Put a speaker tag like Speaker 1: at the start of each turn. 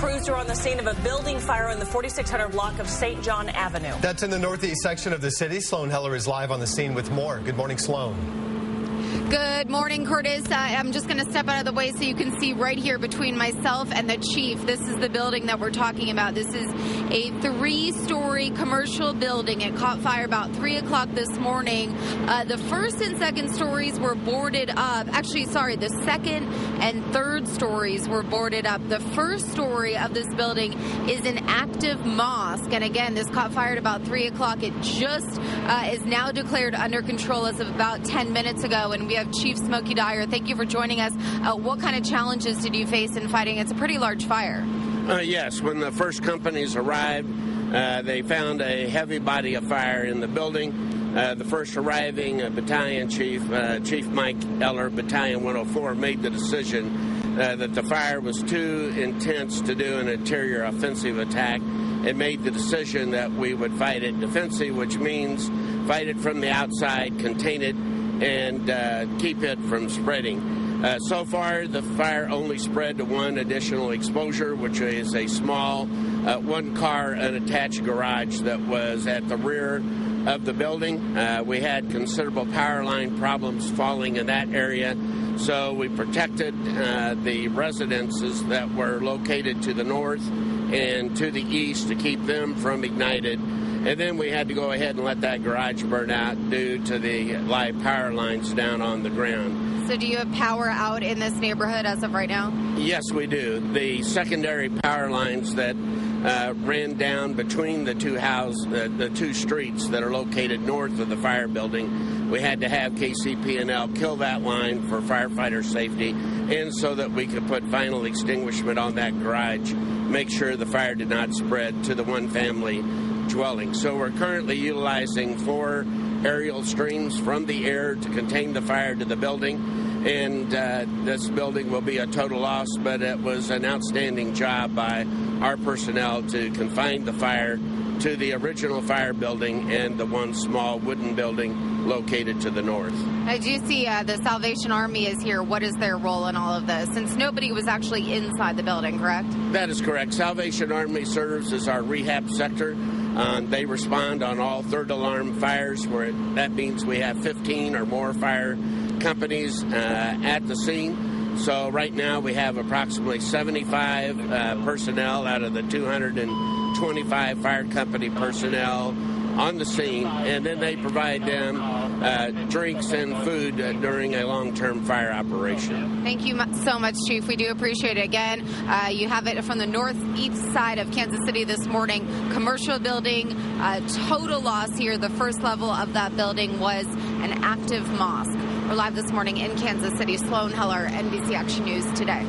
Speaker 1: Crews are on the scene of a building fire in the 4600 block of St. John Avenue.
Speaker 2: That's in the northeast section of the city. Sloan Heller is live on the scene with more. Good morning, Sloan.
Speaker 3: Good morning, Curtis. I'm just going to step out of the way so you can see right here between myself and the chief. This is the building that we're talking about. This is a 3-story commercial building. It caught fire about 3 o'clock this morning. The first and second stories were boarded up. Actually, sorry, the second and third stories were boarded up. The first story of this building is an active mosque. And again, this caught fire at about 3 o'clock. It just is now declared under control as of about 10 minutes ago. And we have Chief Smokey Dyer. Thank you for joining us. What kind of challenges did you face in fighting? It's a pretty large fire.
Speaker 4: Yes, when the first companies arrived, they found a heavy body of fire in the building. The first arriving battalion chief, Chief Mike Eller, Battalion 104, made the decision that the fire was too intense to do an interior offensive attack. It made the decision that we would fight it defensive, which means fight it from the outside, contain it, and keep it from spreading. So far, the fire only spread to one additional exposure, which is a small one-car unattached garage that was at the rear of the building. We had considerable power line problems falling in that area, so we protected the residences that were located to the north and to the east to keep them from ignited. And then we had to go ahead and let that garage burn out due to the live power lines down on the ground.
Speaker 3: So do you have power out in this neighborhood as of right now?
Speaker 4: Yes, we do. The secondary power lines that ran down between the the two streets that are located north of the fire building, we had to have KCP&L kill that line for firefighter safety and so that we could put final extinguishment on that garage, make sure the fire did not spread to the one family dwelling. So we're currently utilizing 4 aerial streams from the air to contain the fire to the building, and this building will be a total loss, but it was an outstanding job by our personnel to confine the fire to the original fire building and the one small wooden building located to the north.
Speaker 3: I do see the Salvation Army is here. What is their role in all of this? Since nobody was actually inside the building, correct?
Speaker 4: That is correct. Salvation Army serves as our rehab sector. They respond on all third alarm fires, where that means we have 15 or more fire companies at the scene. So right now we have approximately 75 personnel out of the 225 fire company personnel on the scene, and then they provide them drinks and food during a long-term fire operation.
Speaker 3: Thank you so much, Chief. We do appreciate it. Again, you have it from the northeast side of Kansas City this morning. Commercial building, total loss here. The first level of that building was an active mosque. We're live this morning in Kansas City. Sloan Heller, NBC Action News Today.